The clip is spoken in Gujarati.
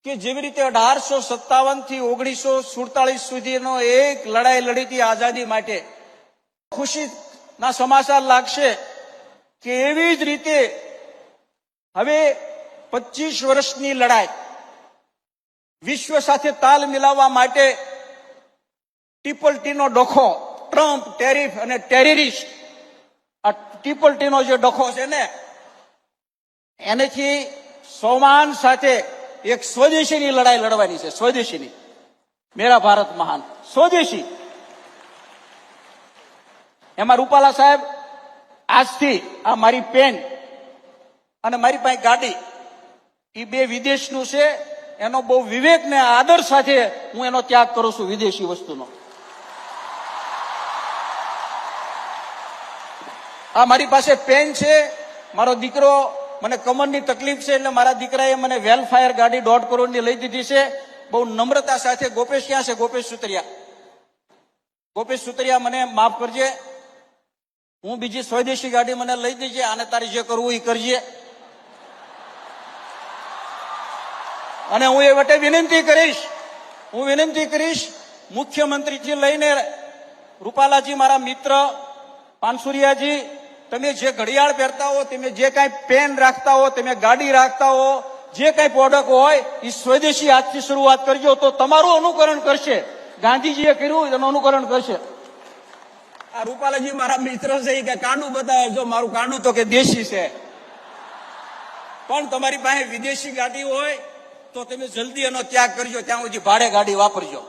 કે જેવી રીતે 1857 થી 1947 સુધીનો એક લડાઈ લડી હતી આઝાદી માટે, ખુશીના સમાચાર લાગશે કે એવી જ રીતે હવે 25 વર્ષની લડાઈ વિશ્વ સાથે તાલ મિલાવવા માટે ટ્રિપલ ટીનો ડખો, ટ્રમ્પ, ટેરિફ અને ટેરરિસ્ટ, આ ટ્રિપલ ટીનો જે ડખો છે ને એનેથી સોમાન સાથે એક સ્વદેશીની લડાઈ લડવાની છે. સ્વદેશીની, મેરા ભારત મહાન, સ્વદેશી. એમાં રૂપાલા સાહેબ આજથી આ મારી પેન અને મારી પાસે ગાડી એ બે વિદેશનું છે. એનો બહુ વિવેક ને આદર સાથે હું એનો ત્યાગ કરું છું વિદેશી વસ્તુનો. આ મારી પાસે પેન છે. મારો દીકરો, મને કમરની તકલીફ છે એટલે મારા દીકરાએ મને વેલફાયર ગાડી 1.5 કરોડની લઈ દીધી છે. બહુ નમ્રતા સાથે. ગોપેશ ક્યાં છે? ગોપેશ સુતરિયા. ગોપેશ સુતરિયા, મને માફ કરજે, હું બીજી સ્વદેશી ગાડી મને લઈ દીજે, આને તારે જે કરવું એ કરજે. અને હું એ વટે વિનંતી કરીશ, મુખ્યમંત્રીથી લઈને રૂપાલાજી, મારા મિત્ર પાનસુરિયાજી, તમે જે ઘડિયાળ પહેરતા હો, તમે જે કાંઈ પેન રાખતા હો, તમે ગાડી રાખતા હો, જે કાંઈ પ્રોડક્ટ હોય એ સ્વદેશી આજથી શરૂઆત કરજો તો તમારું અનુકરણ કરશે. ગાંધીજીએ કર્યું એનું અનુકરણ કરશે. આ રૂપાલાજી મારા મિત્ર છે, કે કાંડું બતાવે, જો મારું કાંડું તો કે દેશી છે. પણ તમારી પાસે વિદેશી ગાડી હોય તો તમે જલ્દી એનો ત્યાગ કરજો, ત્યાં સુધી ભાડે ગાડી વાપરજો.